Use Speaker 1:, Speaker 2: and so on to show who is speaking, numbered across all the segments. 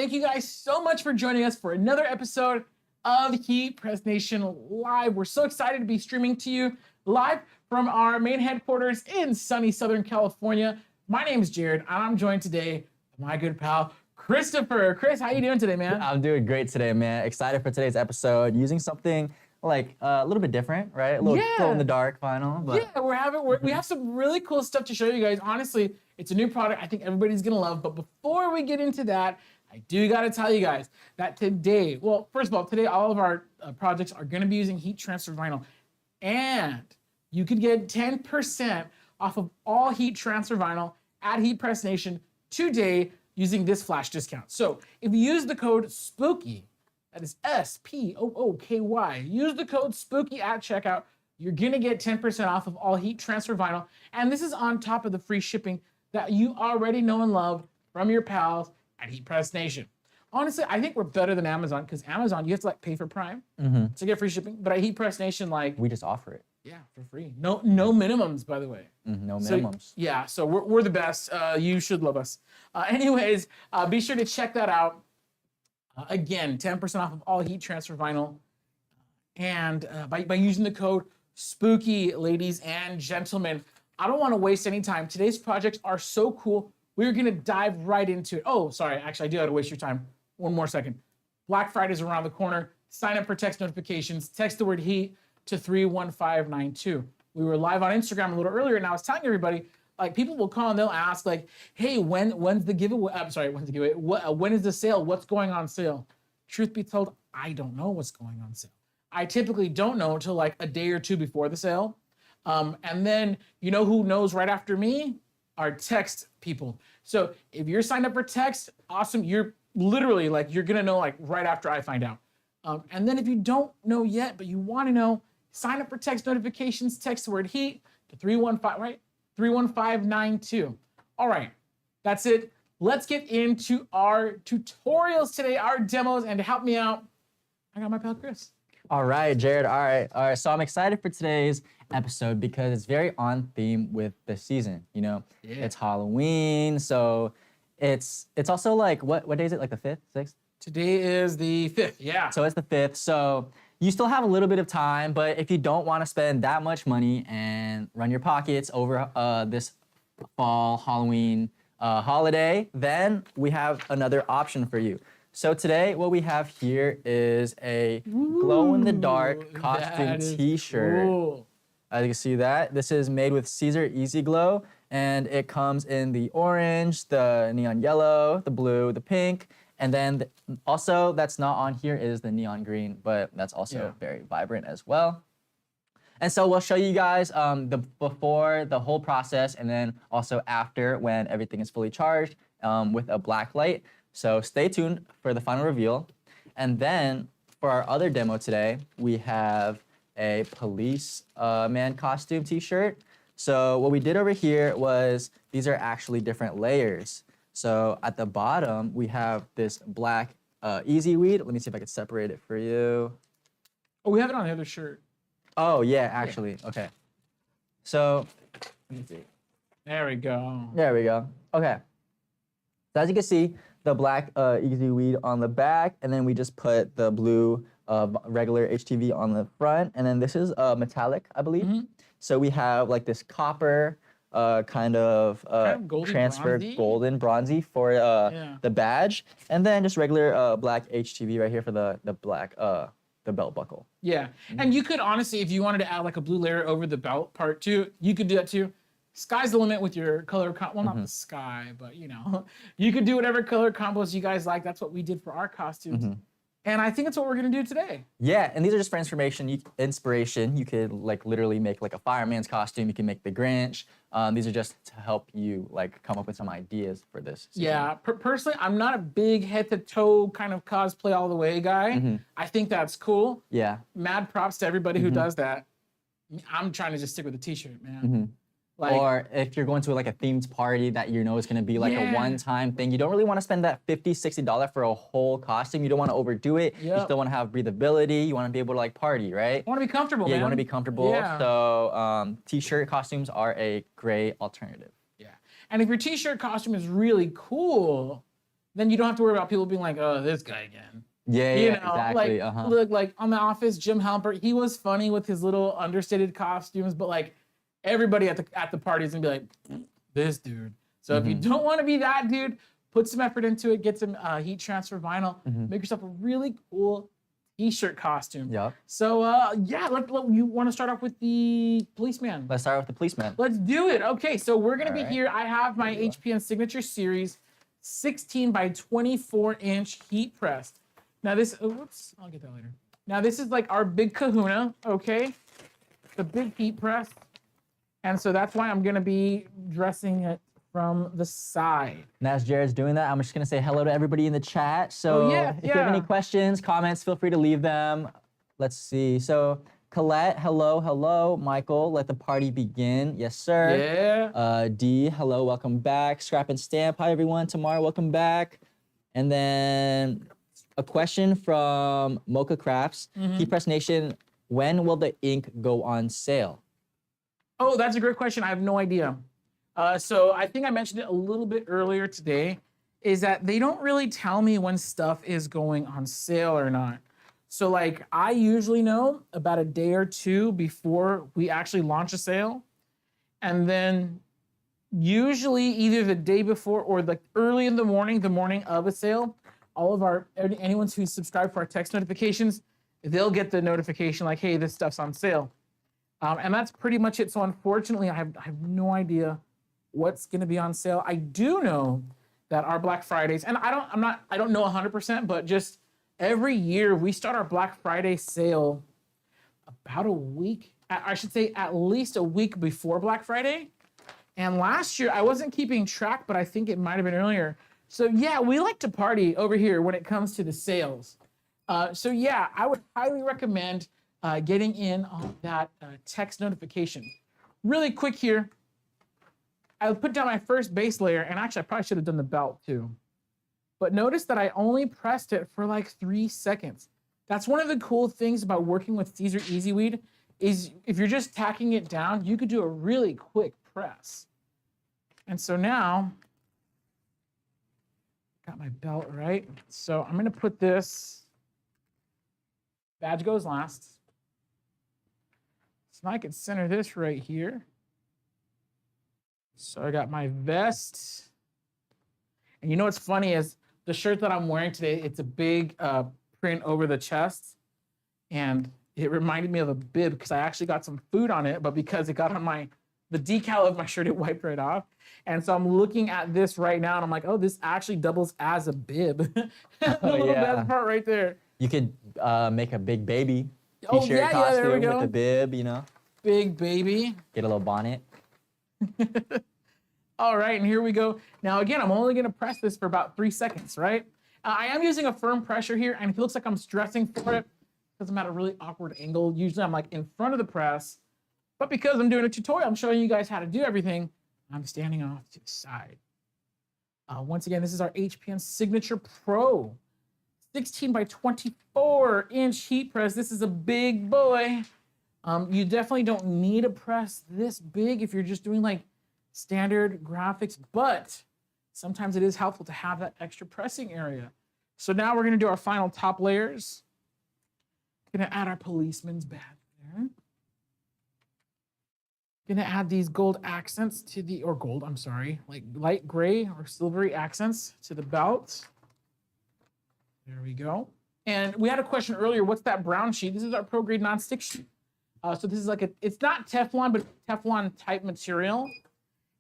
Speaker 1: Thank you guys so much for joining us for another episode of Heat Press Nation Live. We're so excited to be streaming to you live from our main headquarters in sunny Southern California. My name is Jared, and I'm joined today by my good pal, Christopher. Chris, how you doing today, man?
Speaker 2: I'm doing great today, man. Excited for today's episode, using something like a little bit different, right? A little glow in the dark final. But.
Speaker 1: Yeah, we have some really cool stuff to show you guys. Honestly, it's a new product I think everybody's gonna love. But before we get into that, I do gotta tell you guys that today, well, first of all, today all of our projects are gonna be using heat transfer vinyl. And you could get 10% off of all heat transfer vinyl at Heat Press Nation today using this flash discount. So if you use the code SPOOKY, that is SPOOKY, use the code SPOOKY at checkout, you're gonna get 10% off of all heat transfer vinyl. And this is on top of the free shipping that you already know and love from your pals at Heat Press Nation. Honestly, I think we're better than Amazon, because Amazon, you have to like pay for Prime to get free shipping. But at Heat Press Nation, like,
Speaker 2: we just offer it.
Speaker 1: Yeah, for free. No minimums, by the way.
Speaker 2: No minimums.
Speaker 1: So we're the best. You should love us. Anyways, be sure to check that out. Again, 10% off of all heat transfer vinyl. And by using the code SPOOKY, ladies and gentlemen. I don't want to waste any time. Today's projects are so cool. We're going to dive right into it. Oh, sorry. Actually, I do have to waste your time. One more second. Black Friday is around the corner. Sign up for text notifications. Text the word HEAT to 31592. We were live on Instagram a little earlier, and I was telling everybody, like, people will call and they'll ask, like, hey, when's the giveaway? I'm sorry, when's the giveaway? When is the sale? What's going on sale? Truth be told, I don't know what's going on sale. I typically don't know until like a day or two before the sale. And then, you know who knows right after me? Our text people. So if you're signed up for text, awesome. You're literally like, you're gonna know like right after I find out. And then if you don't know yet, but you wanna know, sign up for text notifications, text the word HEAT to 315, right? 31592. All right, that's it. Let's get into our tutorials today, our demos, and to help me out, I got my pal Chris.
Speaker 2: All right, Jared. All right. So I'm excited for today's episode because it's very on theme with the season. You know, It's Halloween, so it's also like what day is it? Like the 5th, 6th?
Speaker 1: Today is the 5th. Yeah.
Speaker 2: So it's the 5th. So you still have a little bit of time, but if you don't want to spend that much money and run your pockets over this fall Halloween holiday, then we have another option for you. So today, what we have here is a glow-in-the-dark costume T-shirt.
Speaker 1: Cool.
Speaker 2: As you can see that, this is made with Caesar Easy Glow, and it comes in the orange, the neon yellow, the blue, the pink, and then also that's not on here is the neon green, but that's also very vibrant as well. And so we'll show you guys the before, the whole process, and then also after when everything is fully charged with a black light. So stay tuned for the final reveal. And then for our other demo today, we have a policeman costume T-shirt. So what we did over here was these are actually different layers. So at the bottom, we have this black Easy Weed. Let me see if I can separate it for you.
Speaker 1: Oh, we have it on the other shirt.
Speaker 2: Oh, yeah, actually. Okay. So let me see.
Speaker 1: There we go.
Speaker 2: There we go. Okay. So as you can see, the black Easy Weed on the back, and then we just put the blue regular HTV on the front, and then this is metallic, I believe. So we have like this copper kind of transfer golden bronzy for the badge, and then just regular black HTV right here for the black the belt buckle.
Speaker 1: Yeah, and you could honestly, if you wanted to add like a blue layer over the belt part too, you could do that too. Sky's the limit with your color well, not the sky, but you know, you could do whatever color combos you guys like. That's what we did for our costumes. And I think that's what we're gonna do today.
Speaker 2: Yeah, and these are just for inspiration. You could like literally make like a fireman's costume. You can make the Grinch. These are just to help you like come up with some ideas for this season.
Speaker 1: Yeah, personally, I'm not a big head to toe kind of cosplay all the way guy. I think that's cool.
Speaker 2: Yeah.
Speaker 1: Mad props to everybody who does that. I'm trying to just stick with the t-shirt, man.
Speaker 2: Like, or if you're going to like a themed party that you know is going to be like a one-time thing, you don't really want to spend that $50, $60 for a whole costume. You don't want to overdo it. You still want to have breathability. You want to be able to like party, right?
Speaker 1: I want to be comfortable, man.
Speaker 2: You want to be comfortable. Yeah. So t-shirt costumes are a great alternative.
Speaker 1: Yeah. And if your t-shirt costume is really cool, then you don't have to worry about people being like, oh, this guy again.
Speaker 2: Yeah,
Speaker 1: You
Speaker 2: yeah,
Speaker 1: know,
Speaker 2: exactly.
Speaker 1: like, look, like on The Office, Jim Halpert, he was funny with his little understated costumes, but like everybody at the party is gonna be like, this dude. So if you don't want to be that dude, put some effort into it, get some heat transfer vinyl, make yourself a really cool t-shirt costume.
Speaker 2: Yep.
Speaker 1: So yeah, you want to start off with the Policeman?
Speaker 2: Let's start with the Policeman.
Speaker 1: Let's do it. Okay, so we're gonna be
Speaker 2: Alright.
Speaker 1: here. I have my HPN Signature Series 16 by 24 inch heat pressed. Now this, whoops, I'll get that later. Now this is like our big kahuna, okay? The big heat press. And so that's why I'm gonna be dressing it from the side.
Speaker 2: And as Jared's doing that, I'm just gonna say hello to everybody in the chat. So if you have any questions, comments, feel free to leave them. Let's see. So Colette, hello, hello. Michael, let the party begin. Yes, sir.
Speaker 1: Yeah.
Speaker 2: D, hello, welcome back. Scrap and Stamp, hi everyone. Tamar, welcome back. And then a question from Mocha Crafts. Heat Press Nation, when will the ink go on sale?
Speaker 1: Oh, that's a great question. I have no idea. So I think I mentioned it a little bit earlier today, is that they don't really tell me when stuff is going on sale or not. So like I usually know about a day or two before we actually launch a sale. And then usually either the day before or like early in the morning of a sale, all of anyone who's subscribed for our text notifications, they'll get the notification like, hey, this stuff's on sale. And that's pretty much it. So unfortunately, I have no idea what's gonna be on sale. I do know that our Black Fridays, and I don't know 100%, but just every year we start our Black Friday sale about a week, I should say at least a week before Black Friday. And last year, I wasn't keeping track, but I think it might've been earlier. So yeah, we like to party over here when it comes to the sales. So yeah, I would highly recommend getting in on that text notification. Really quick here, I put down my first base layer, and actually I probably should have done the belt too. But notice that I only pressed it for like 3 seconds. That's one of the cool things about working with Caesar EasyWeed is if you're just tacking it down, you could do a really quick press. And so now, got my belt right. So I'm gonna put this, badge goes last. So I could center this right here. So I got my vest. And you know what's funny is the shirt that I'm wearing today, it's a big print over the chest. And it reminded me of a bib because I actually got some food on it, but because it got on the decal of my shirt, it wiped right off. And so I'm looking at this right now and I'm like, oh, this actually doubles as a bib. The little best part right there.
Speaker 2: You could make a big baby
Speaker 1: Oh,
Speaker 2: t-shirt
Speaker 1: yeah,
Speaker 2: costume
Speaker 1: there we go.
Speaker 2: with the bib, you know?
Speaker 1: Big baby.
Speaker 2: Get a little bonnet.
Speaker 1: All right, and here we go. Now again, I'm only gonna press this for about 3 seconds, right? I am using a firm pressure here, and it looks like I'm stressing for it because I'm at a really awkward angle. Usually I'm like in front of the press, but because I'm doing a tutorial, I'm showing you guys how to do everything, I'm standing off to the side. Once again, this is our HPN Signature Pro 16 by 24 inch heat press. This is a big boy. You definitely don't need a press this big if you're just doing like standard graphics, but sometimes it is helpful to have that extra pressing area. So now we're gonna do our final top layers. Gonna add our policeman's badge there. Gonna add these gold accents to the, or gold, I'm sorry, like light gray or silvery accents to the belt. There we go. And we had a question earlier, what's that brown sheet? This is our pro grade non-stick sheet. So this is like it's not Teflon, but Teflon type material.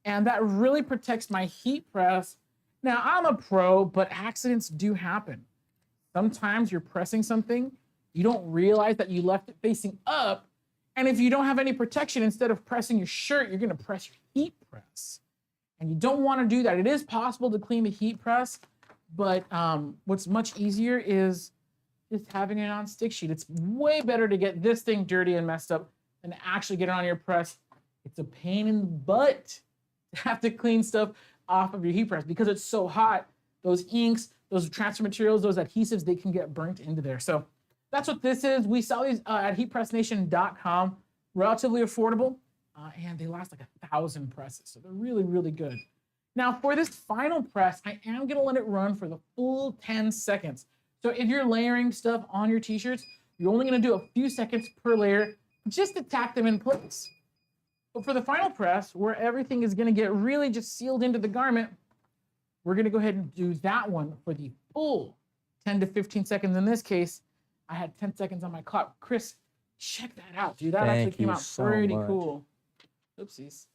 Speaker 1: And that really protects my heat press. Now I'm a pro, but accidents do happen. Sometimes you're pressing something, you don't realize that you left it facing up. And if you don't have any protection, instead of pressing your shirt, you're gonna press your heat press. And you don't wanna do that. It is possible to clean the heat press, but what's much easier is just having it on stick sheet. It's way better to get this thing dirty and messed up than actually get it on your press. It's a pain in the butt to have to clean stuff off of your heat press because it's so hot. Those inks, those transfer materials, those adhesives, they can get burnt into there. So that's what this is. We sell these at heatpressnation.com, relatively affordable, and they last like 1,000 presses. So they're really, really good. Now for this final press, I am gonna let it run for the full 10 seconds. So if you're layering stuff on your t-shirts, you're only gonna do a few seconds per layer just to tack them in place. But for the final press, where everything is gonna get really just sealed into the garment, we're gonna go ahead and do that one for the full 10 to 15 seconds. In this case, I had 10 seconds on my clock. Chris, check that out, dude. That actually came out pretty cool. Oopsies.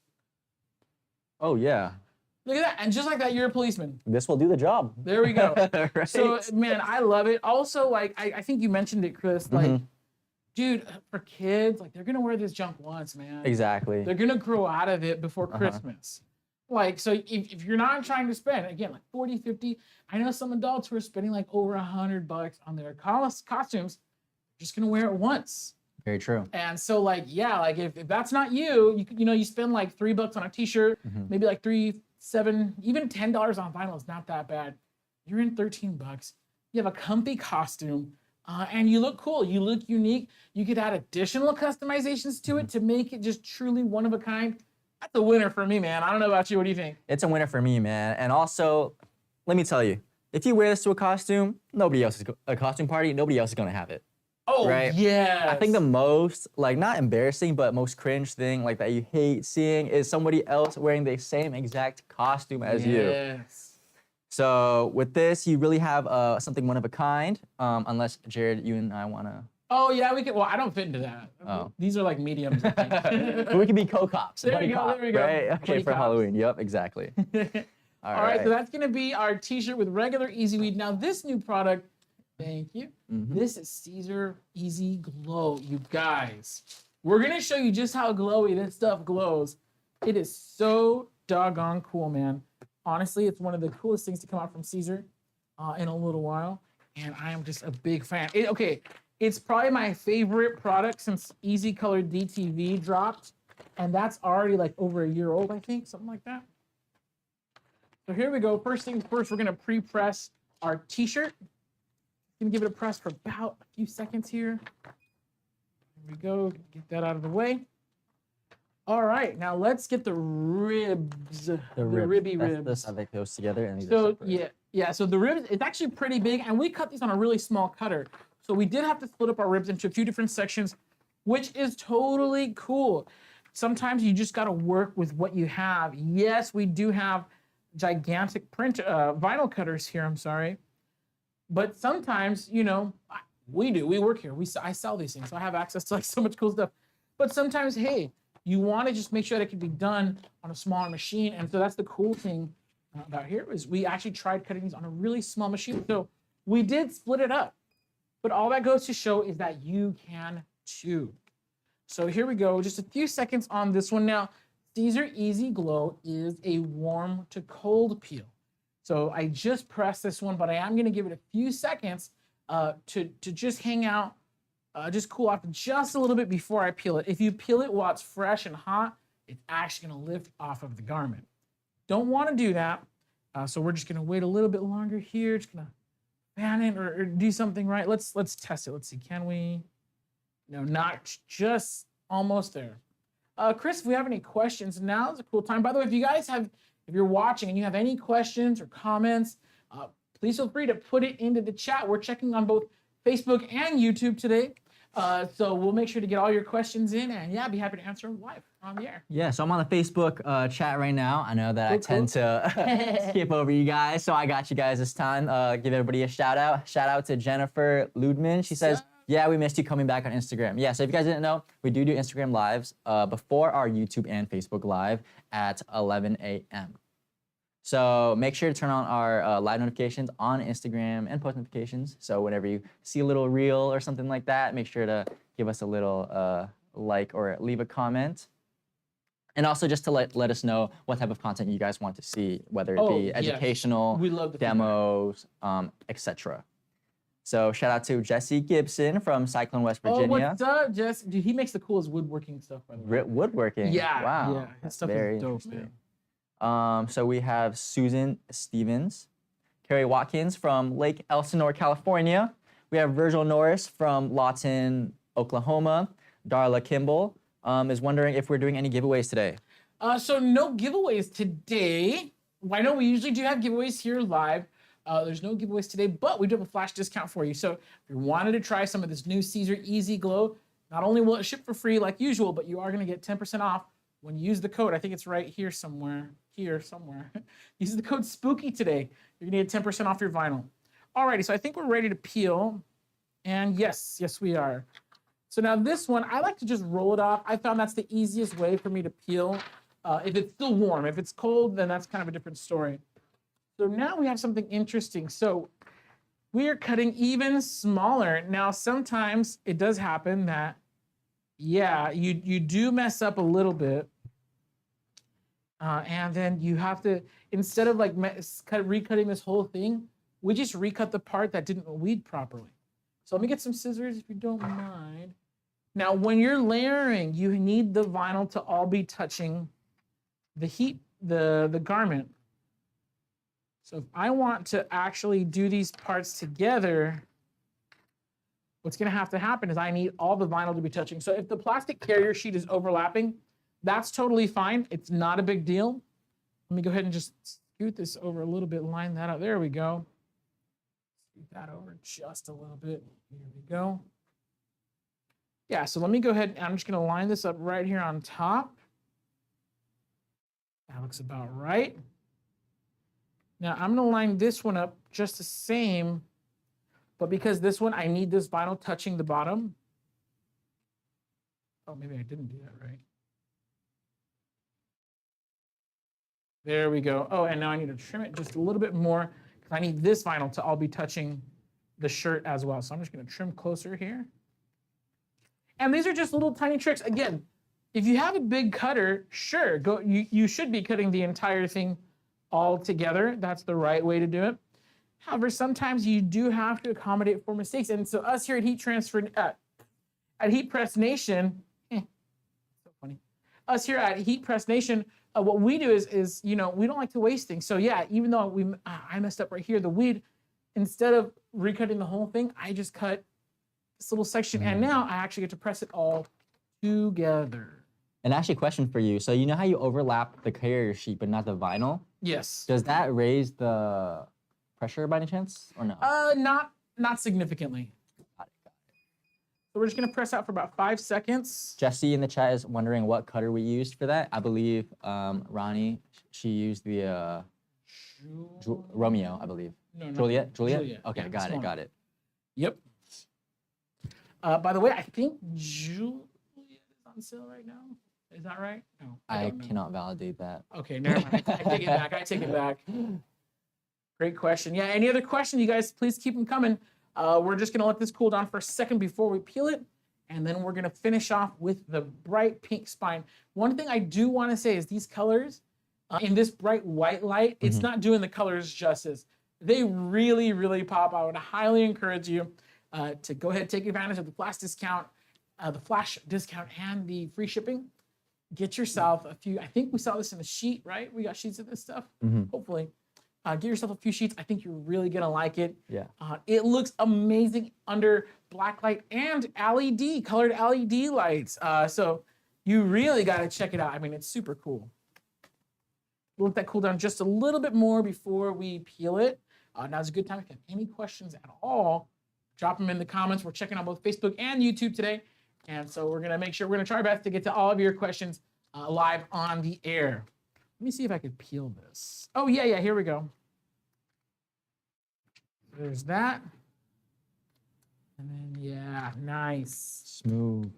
Speaker 2: Oh, yeah.
Speaker 1: Look at that. And just like that, you're a policeman.
Speaker 2: This will do the job.
Speaker 1: There we go.
Speaker 2: Right?
Speaker 1: So, man, I love it. Also, like, I think you mentioned it, Chris. Like, dude, for kids, like, they're going to wear this junk once, man.
Speaker 2: Exactly.
Speaker 1: They're going to grow out of it before Christmas. Like, so if you're not trying to spend, again, like 40, 50, I know some adults who are spending like over $100 on their costumes, just going to wear it once.
Speaker 2: Very true.
Speaker 1: And so, like, yeah, like if that's not you, you spend like $3 on a t-shirt, maybe like $3, $7, even $10 on vinyl is not that bad. You're in $13. You have a comfy costume, and you look cool. You look unique. You could add additional customizations to it to make it just truly one of a kind. That's a winner for me, man. I don't know about you. What do you think?
Speaker 2: It's a winner for me, man. And also, let me tell you, if you wear this to a costume, a costume party, nobody else is gonna have it.
Speaker 1: Oh,
Speaker 2: right?
Speaker 1: yeah.
Speaker 2: I think the most, like, not embarrassing, but most cringe thing, like, that you hate seeing is somebody else wearing the same exact costume as you.
Speaker 1: Yes.
Speaker 2: So with this, you really have something one of a kind, unless, Jared, you and I wanna.
Speaker 1: Oh, yeah, we can. Well, I don't fit into that.
Speaker 2: Oh.
Speaker 1: These are like mediums. I think.
Speaker 2: But we can be co-cops.
Speaker 1: There we go,
Speaker 2: cop,
Speaker 1: there we go.
Speaker 2: Right? Okay,
Speaker 1: Buddy
Speaker 2: for
Speaker 1: cops.
Speaker 2: Halloween. Yep, exactly.
Speaker 1: All right, so that's gonna be our t-shirt with regular Easy Weed. Now this new product, thank you. This is Caesar Easy Glow, you guys. We're gonna show you just how glowy this stuff glows. It is so doggone cool, man. Honestly, it's one of the coolest things to come out from Caesar in a little while, and I am just a big fan. It's probably my favorite product since Easy Color DTV dropped, and that's already like over a year old, I think, something like that. So here we go. First things first, we're gonna pre-press our t-shirt. Gonna give it a press for about a few seconds here. Here we go, get that out of the way. All right, now let's get the ribs, the ribby ribs.
Speaker 2: That's how they goes together. And
Speaker 1: So yeah, so the ribs, it's actually pretty big, and we cut these on a really small cutter. So we did have to split up our ribs into a few different sections, which is totally cool. Sometimes you just gotta work with what you have. Yes, we do have gigantic vinyl cutters here, I'm sorry. But sometimes, we work here. I sell these things, so I have access to like so much cool stuff. But sometimes, hey, you wanna just make sure that it can be done on a smaller machine. And so that's the cool thing about here is we actually tried cutting these on a really small machine. So we did split it up. But all that goes to show is that you can too. So here we go, just a few seconds on this one. Now, Caesar Easy Glow is a warm to cold peel. So I just pressed this one, but I am gonna give it a few seconds to just hang out, just cool off just a little bit before I peel it. If you peel it while it's fresh and hot, it's actually gonna lift off of the garment. Don't wanna do that. So we're just gonna wait a little bit longer here. Just gonna fan it or do something right. Let's test it. Let's see, can we? No, not just almost there. Chris, if we have any questions, now is a cool time. By the way, if you're watching and you have any questions or comments, please feel free to put it into the chat. We're checking on both Facebook and YouTube today. So we'll make sure to get all your questions in, and yeah, I'd be happy to answer them live on the air.
Speaker 2: Yeah, so I'm on the Facebook chat right now. I know that I tend to skip over you guys, so I got you guys this time. Give everybody a shout out. Shout out to Jennifer Ludman. She says, yeah, we missed you coming back on Instagram. Yeah, so if you guys didn't know, we do Instagram lives before our YouTube and Facebook live at 11 a.m. So make sure to turn on our live notifications on Instagram and post notifications. So whenever you see a little reel or something like that, make sure to give us a little like or leave a comment. And also just to let us know what type of content you guys want to see, whether it be educational,
Speaker 1: we love the
Speaker 2: demos, etc. So shout out to Jesse Gibson from Cyclone, West Virginia.
Speaker 1: Oh, what's up, Jesse? Dude, he makes the coolest woodworking stuff, by the way.
Speaker 2: Woodworking?
Speaker 1: Yeah.
Speaker 2: Wow.
Speaker 1: Yeah, his stuff
Speaker 2: very
Speaker 1: is dope,
Speaker 2: interesting.
Speaker 1: man.
Speaker 2: So we have Susan Stevens, Carrie Watkins from Lake Elsinore, California. We have Virgil Norris from Lawton, Oklahoma. Darla Kimball is wondering if we're doing any giveaways today.
Speaker 1: So no giveaways today. I know we usually do have giveaways here live. There's no giveaways today, but we do have a flash discount for you. So if you wanted to try some of this new Caesar Easy Glow, not only will it ship for free like usual, but you are going to get 10% off when you use the code. I think it's right here somewhere. Use the code SPOOKY today. You're going to get 10% off your vinyl. Alrighty, so I think we're ready to peel. And yes, we are. So now this one, I like to just roll it off. I found that's the easiest way for me to peel. If it's still warm. If it's cold, then that's kind of a different story. So now we have something interesting. So we are cutting even smaller. Now, sometimes it does happen that, yeah, you do mess up a little bit. And then you have to, instead of like recutting this whole thing, we just recut the part that didn't weed properly. So let me get some scissors if you don't mind. Now, when you're layering, you need the vinyl to all be touching the garment. So if I want to actually do these parts together, what's gonna have to happen is I need all the vinyl to be touching. So if the plastic carrier sheet is overlapping, that's totally fine. It's not a big deal. Let me go ahead and just scoot this over a little bit, line that up. There we go. Scoot that over just a little bit. Here we go. Yeah, so let me go ahead and I'm just gonna line this up right here on top. That looks about right. Now I'm gonna line this one up just the same, but because this one, I need this vinyl touching the bottom. Oh, maybe I didn't do that right. There we go. Oh, and now I need to trim it just a little bit more because I need this vinyl to all be touching the shirt as well. So I'm just gonna trim closer here. And these are just little tiny tricks. Again, if you have a big cutter, sure, go. You should be cutting the entire thing all together. That's the right way to do it. However, sometimes you do have to accommodate for mistakes. And so us here at Heat Press Nation, so funny. Us here at Heat Press Nation, what we do is we don't like to waste things. So yeah, even though I messed up right here, the weed, instead of recutting the whole thing, I just cut this little section, and now I actually get to press it all together.
Speaker 2: And actually, question for you. So you know how you overlap the carrier sheet but not the vinyl?
Speaker 1: Yes.
Speaker 2: Does that raise the pressure by any chance, or no?
Speaker 1: Not significantly.
Speaker 2: Got it.
Speaker 1: So we're just gonna press out for about 5 seconds.
Speaker 2: Jesse in the chat is wondering what cutter we used for that. I believe Ronnie, she used the Romeo, I believe.
Speaker 1: No,
Speaker 2: Juliet?
Speaker 1: Juliet.
Speaker 2: Okay,
Speaker 1: Yeah,
Speaker 2: got it.
Speaker 1: Yep. By the way, I think Juliet is on sale right now. Is that right? No.
Speaker 2: I cannot validate that.
Speaker 1: Okay, never mind. I take it back. Great question. Yeah, any other questions, you guys, please keep them coming. We're just gonna let this cool down for a second before we peel it, and then we're gonna finish off with the bright pink spine. One thing I do wanna say is these colors, in this bright white light, it's not doing the colors justice. They really, really pop. I would highly encourage you to go ahead and take advantage of the flash discount, and the free shipping. Get yourself a few. I think we saw this in the sheet, right? We got sheets of this stuff. Hopefully, get yourself a few sheets. I think you're really gonna like it.
Speaker 2: Yeah.
Speaker 1: It looks amazing under black light and LED, colored LED lights. So you really gotta check it out. I mean, it's super cool. We'll let that cool down just a little bit more before we peel it. Now's a good time. If you have any questions at all, drop them in the comments. We're checking on both Facebook and YouTube today. And so we're gonna make sure, we're gonna try our best to get to all of your questions live on the air. Let me see if I could peel this. Oh yeah, here we go. There's that. And then, yeah, nice.
Speaker 2: Smooth.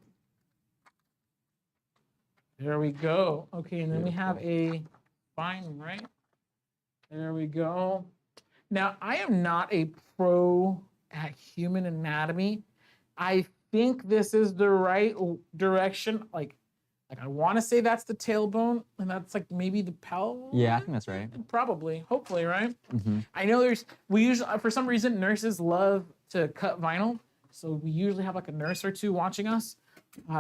Speaker 1: There we go. Okay, and then we have a spine, right? There we go. Now, I am not a pro at human anatomy. I think this is the right direction. Like I want to say that's the tailbone, and that's like maybe the pelvis.
Speaker 2: Yeah, I think that's right.
Speaker 1: Probably, hopefully, right? I know we usually, for some reason, nurses love to cut vinyl. So we usually have like a nurse or two watching us.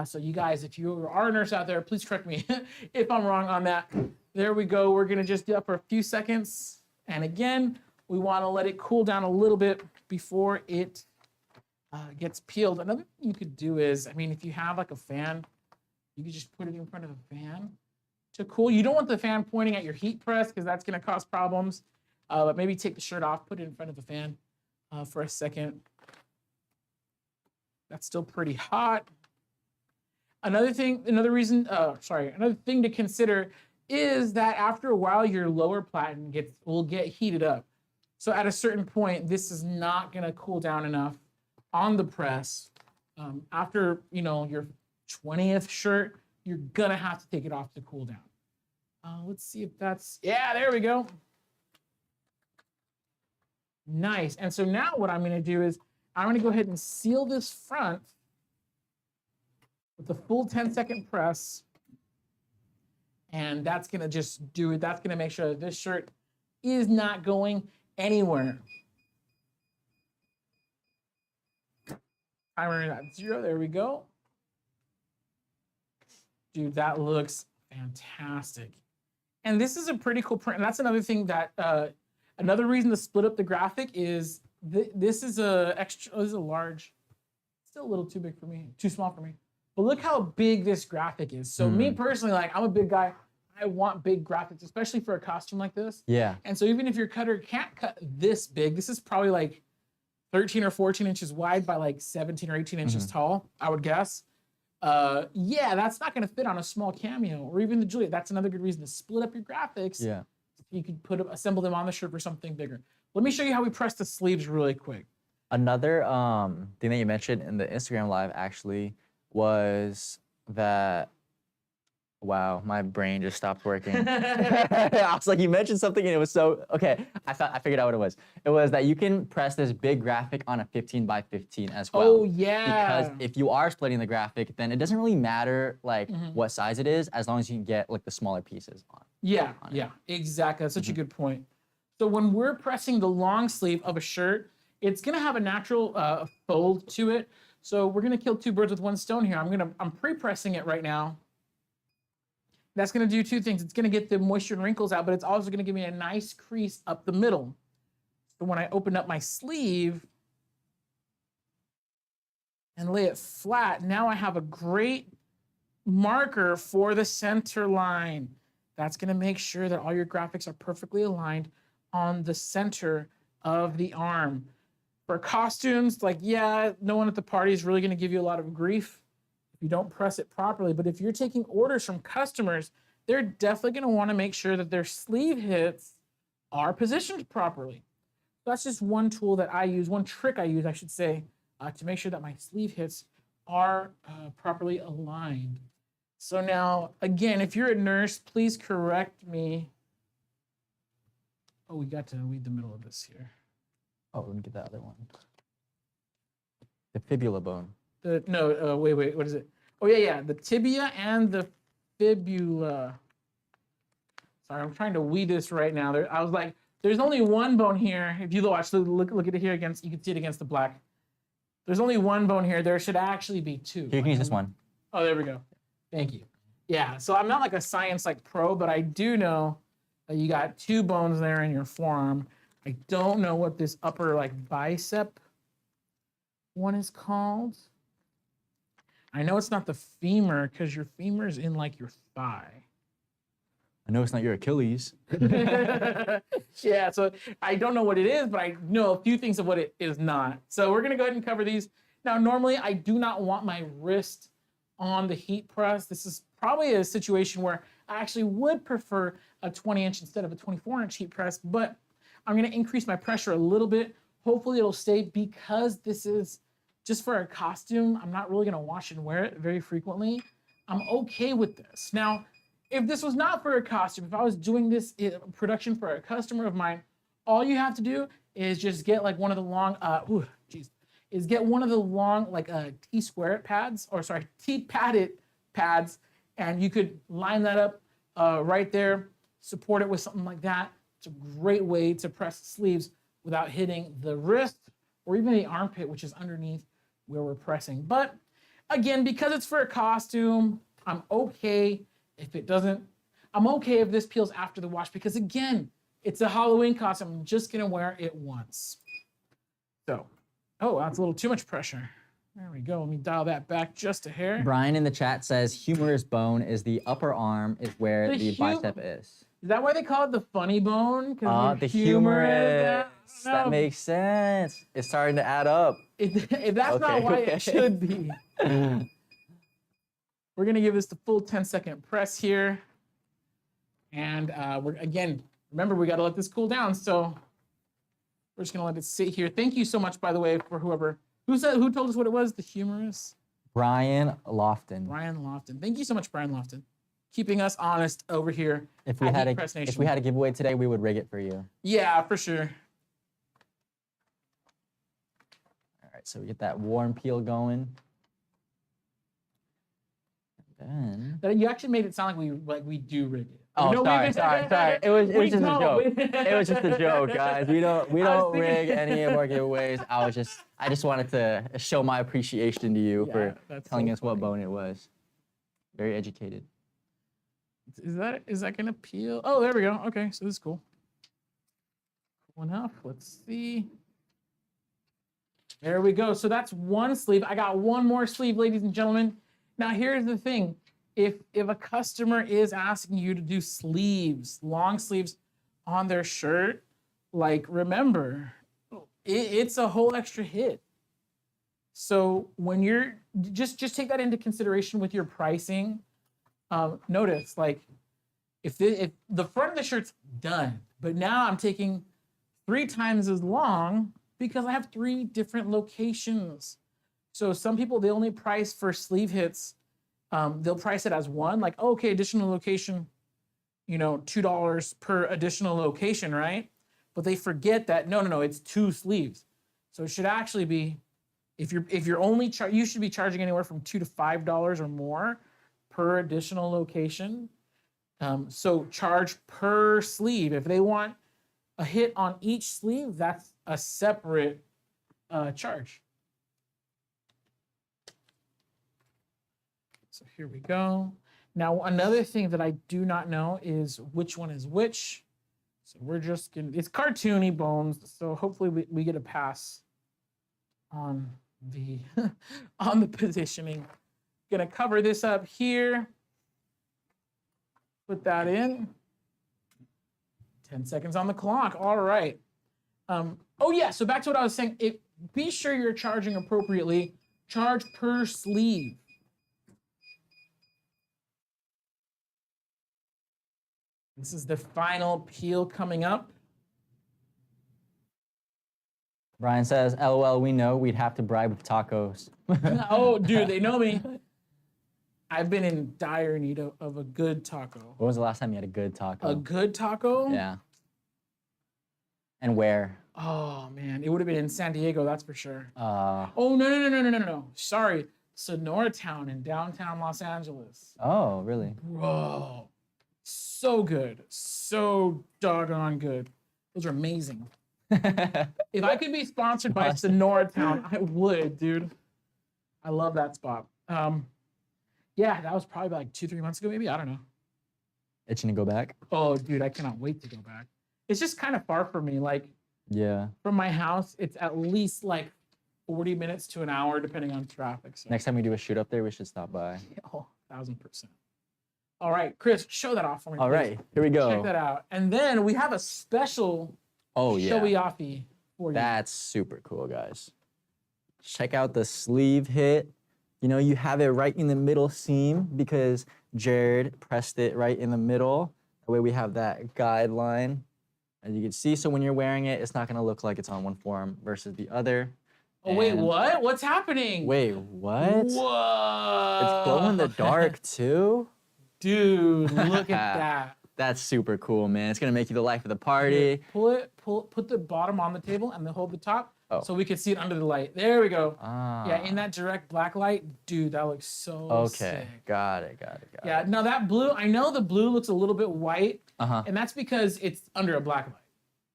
Speaker 1: So you guys, if you are a nurse out there, please correct me if I'm wrong on that. There we go. We're gonna just do that for a few seconds. And again, we wanna let it cool down a little bit before it gets peeled. Another thing you could do is, I mean, if you have like a fan, you could just put it in front of a fan to cool. You don't want the fan pointing at your heat press because that's going to cause problems. But maybe take the shirt off, put it in front of the fan for a second. That's still pretty hot. Another thing to consider is that after a while, your lower platen will get heated up. So at a certain point, this is not going to cool down enough on the press. After your 20th shirt, you're gonna have to take it off to cool down. Let's see if that's, yeah, there we go. Nice. And so now what I'm gonna do is I'm gonna go ahead and seal this front with the full 10-second press. And that's gonna just do it. That's gonna make sure that this shirt is not going anywhere. Timer at 0, there we go. Dude, that looks fantastic. And this is a pretty cool print. And that's another thing that, another reason to split up the graphic is this is this is a large, still a little too big for me, too small for me. But look how big this graphic is. So me personally, like I'm a big guy, I want big graphics, especially for a costume like this.
Speaker 2: Yeah.
Speaker 1: And so even if your cutter can't cut this big, this is probably like 13 or 14 inches wide by like 17 or 18 inches tall, I would guess. Yeah, that's not gonna fit on a small cameo or even the Juliet. That's another good reason to split up your graphics.
Speaker 2: Yeah.
Speaker 1: You could assemble them on the shirt for something bigger. Let me show you how we press the sleeves really quick.
Speaker 2: Another thing that you mentioned in the Instagram live actually was that, wow, my brain just stopped working. I was like, you mentioned something and it was so, okay, I figured out what it was. It was that you can press this big graphic on a 15 by 15 as well.
Speaker 1: Oh, yeah.
Speaker 2: Because if you are splitting the graphic, then it doesn't really matter like what size it is, as long as you can get like the smaller pieces on.
Speaker 1: Yeah, exactly. That's such a good point. So when we're pressing the long sleeve of a shirt, it's gonna have a natural fold to it. So we're gonna kill two birds with one stone here. I'm pre-pressing it right now. That's gonna do two things. It's gonna get the moisture and wrinkles out, but it's also gonna give me a nice crease up the middle. So when I open up my sleeve and lay it flat, now I have a great marker for the center line. That's gonna make sure that all your graphics are perfectly aligned on the center of the arm. For costumes, like, yeah, no one at the party is really gonna give you a lot of grief if you don't press it properly. But if you're taking orders from customers, they're definitely gonna wanna make sure that their sleeve hits are positioned properly. So that's just one tool that I use, one trick I use, I should say, to make sure that my sleeve hits are properly aligned. So now, again, if you're a nurse, please correct me. Oh, we got to read the middle of this here.
Speaker 2: Oh, let me get that other one. The fibula bone.
Speaker 1: Wait, what is it? Oh, yeah, the tibia and the fibula. Sorry, I'm trying to weed this right now. I was like, there's only one bone here. If you watch, look at it here against, you can see it against the black. There's only one bone here. There should actually be two.
Speaker 2: Here, you can use this one.
Speaker 1: Oh, there we go. Thank you. Yeah, so I'm not like a science pro, but I do know that you got two bones there in your forearm. I don't know what this upper bicep one is called. I know it's not the femur because your femur is in your thigh.
Speaker 2: I know it's not your Achilles.
Speaker 1: Yeah, so I don't know what it is, but I know a few things of what it is not. So we're gonna go ahead and cover these. Now, normally I do not want my wrist on the heat press. This is probably a situation where I actually would prefer a 20-inch instead of a 24-inch heat press, but I'm gonna increase my pressure a little bit. Hopefully it'll stay because this is just for a costume. I'm not really gonna wash and wear it very frequently. I'm okay with this. Now, if this was not for a costume, if I was doing this in production for a customer of mine, all you have to do is just get one of the long, get one of the long T-square pads, or sorry, T-padded pads, and you could line that up right there, support it with something like that. It's a great way to press sleeves without hitting the wrist or even the armpit, which is underneath where we're pressing. But again, because it's for a costume, I'm okay if it doesn't. I'm okay if this peels after the wash because again, it's a Halloween costume. I'm just gonna wear it once. So, oh, that's a little too much pressure. There we go. Let me dial that back just a hair.
Speaker 2: Brian in the chat says humerus bone is the upper arm is where
Speaker 1: The
Speaker 2: the bicep is.
Speaker 1: Is that why they call it the funny bone?
Speaker 2: The humerus. That makes sense. It's starting to add up.
Speaker 1: If that's not why it should be. We're gonna give this the full 10-second press here. And remember, we gotta let this cool down. So we're just gonna let it sit here. Thank you so much, by the way, for who told us what it was, the humerus?
Speaker 2: Brian Lofton.
Speaker 1: Brian Lofton. Thank you so much, Brian Lofton. Keeping us honest over here.
Speaker 2: If we had a giveaway today, we would rig it for you.
Speaker 1: Yeah, for sure.
Speaker 2: All right, so we get that warm peel going. And then
Speaker 1: You actually made it sound like we do rig it.
Speaker 2: oh,
Speaker 1: no,
Speaker 2: sorry. It was just a joke. It was just a joke, guys. We don't rig any of our giveaways. I just wanted to show my appreciation to you for telling us what bone it was. Very educated.
Speaker 1: Is that gonna peel? Oh, there we go. Okay, so this is cool. Cool enough. Let's see. There we go. So that's one sleeve. I got one more sleeve, ladies and gentlemen. Now here's the thing. If a customer is asking you to do sleeves, long sleeves on their shirt, like remember, it's a whole extra hit. So when you're just take that into consideration with your pricing. Notice like if the front of the shirt's done, but now I'm taking 3 times as long because I have 3 different locations. So some people, they only price for sleeve hits. They'll price it as one, like, oh, okay, additional location, $2 per additional location, right? But they forget that no, it's 2 sleeves. So it should actually be, if you're only you should be charging anywhere from $2 to $5 or more per additional location. So charge per sleeve. If they want a hit on each sleeve, that's a separate charge. So here we go. Now, another thing that I do not know is which one is which. So we're just gonna, it's cartoony bones. So hopefully we get a pass on the, on the positioning. Gonna cover this up here. Put that in. 10 seconds on the clock. All right. Oh yeah, so back to what I was saying. Be sure you're charging appropriately. Charge per sleeve. This is the final peel coming up.
Speaker 2: Brian says, LOL, we know we'd have to bribe with tacos.
Speaker 1: Oh, dude, they know me. I've been in dire need of a good taco.
Speaker 2: When was the last time you had a good taco?
Speaker 1: A good taco?
Speaker 2: Yeah. And where?
Speaker 1: Oh, man. It would have been in San Diego, that's for sure.
Speaker 2: Oh,
Speaker 1: no. Sorry. Sonora Town in downtown Los Angeles.
Speaker 2: Oh, really?
Speaker 1: Bro. So good. So doggone good. Those are amazing. If I could be sponsored by Sonora Town, I would, dude. I love that spot. Yeah, that was probably like 2-3 months ago, maybe. I don't know.
Speaker 2: Itching to go back?
Speaker 1: Oh, dude, I cannot wait to go back. It's just kind of far from me. Like,
Speaker 2: yeah.
Speaker 1: From my house, it's at least like 40 minutes to an hour, depending on traffic. So.
Speaker 2: Next time we do a shoot up there, we should stop by.
Speaker 1: Oh, 1000%. All right, Chris, show that off for me.
Speaker 2: All right, here we go.
Speaker 1: Check that out. And then we have a special showy offie for you.
Speaker 2: That's super cool, guys. Check out the sleeve hit. You have it right in the middle seam because Jared pressed it right in the middle. That way we have that guideline, as you can see. So when you're wearing it, it's not gonna look like it's on one form versus the other.
Speaker 1: Oh, wait, what? What's happening?
Speaker 2: Wait, what?
Speaker 1: Whoa.
Speaker 2: It's glow in the dark too?
Speaker 1: Dude, look at that.
Speaker 2: That's super cool, man. It's gonna make you the life of the party.
Speaker 1: Put the bottom on the table and then hold the top so we can see it under the light. There we go. Yeah, in that direct black light, dude, that looks so sick.
Speaker 2: Got it.
Speaker 1: Yeah, now that blue, I know the blue looks a little bit white, and that's because it's under a black light.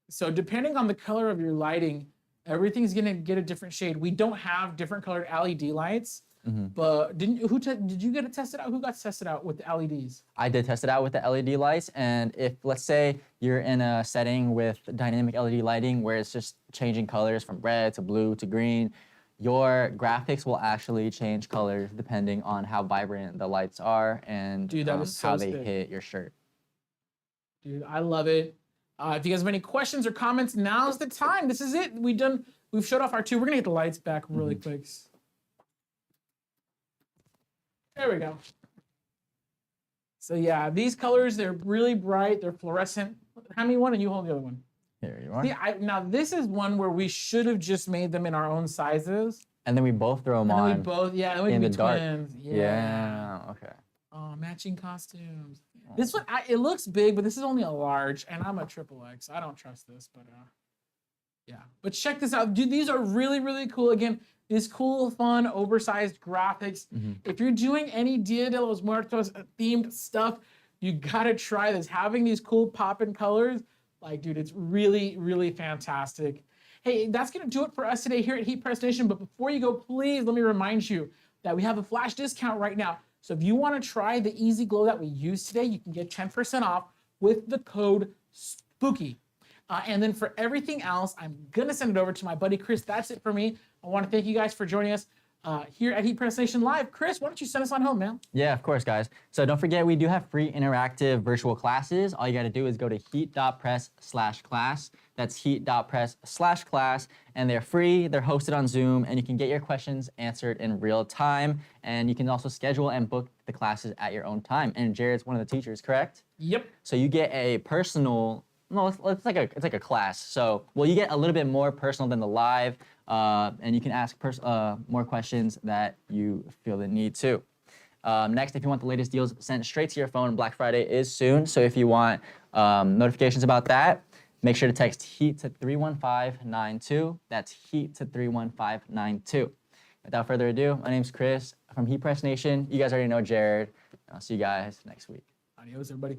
Speaker 1: So depending on the color of your lighting, everything's gonna get a different shade. We don't have different colored LED lights. But did you get it tested out? Who got tested out with the LEDs?
Speaker 2: I did test it out with the LED lights, and if let's say you're in a setting with dynamic LED lighting where it's just changing colors from red to blue to green, your graphics will actually change colors depending on how vibrant the lights are and
Speaker 1: Dude, that is so
Speaker 2: how they
Speaker 1: sick.
Speaker 2: hit your shirt.
Speaker 1: Dude, I love it. If you guys have any questions or comments, now's the time. This is it. We've showed off our two. We're gonna get the lights back really quick. There we go. So yeah, these colors, they're really bright. They're fluorescent. Hand me one and you hold the other one.
Speaker 2: Here you are.
Speaker 1: See, now this is one where we should have just made them in our own sizes.
Speaker 2: And then we both throw them
Speaker 1: And
Speaker 2: on.
Speaker 1: then we both, then we
Speaker 2: in
Speaker 1: can
Speaker 2: the
Speaker 1: be
Speaker 2: dark.
Speaker 1: twins.
Speaker 2: Yeah. Okay.
Speaker 1: Oh, matching costumes. This one, it looks big, but this is only a large, and I'm a triple X. I don't trust this, but yeah. But check this out, dude. These are really, really cool. Again, these cool, fun, oversized graphics. If you're doing any Dia de los Muertos themed stuff, you gotta try this. Having these cool poppin' colors, like, dude, it's really, really fantastic. Hey, that's gonna do it for us today here at Heat Press Nation. But before you go, please let me remind you that we have a flash discount right now. So if you want to try the Easy Glow that we used today, you can get 10% off with the code SPOOKY. And then for everything else, I'm gonna send it over to my buddy Chris. That's it for me. I want to thank you guys for joining us here at Heat Press Nation Live. Chris, why don't you send us on home, man?
Speaker 2: Yeah, of course, guys. So don't forget, we do have free interactive virtual classes. All you got to do is go to heat.press/class. That's heat.press/class. And they're free. They're hosted on Zoom. And you can get your questions answered in real time. And you can also schedule and book the classes at your own time. And Jared's one of the teachers, correct?
Speaker 1: Yep.
Speaker 2: So you get a personal, no, it's like a class. So, well, you get a little bit more personal than the live. And you can ask more questions that you feel the need to. Next, if you want the latest deals sent straight to your phone, Black Friday is soon. So if you want notifications about that, make sure to text HEAT to 31592. That's HEAT to 31592. Without further ado, my name's Chris from Heat Press Nation. You guys already know Jared. I'll see you guys next week.
Speaker 1: Adios, everybody.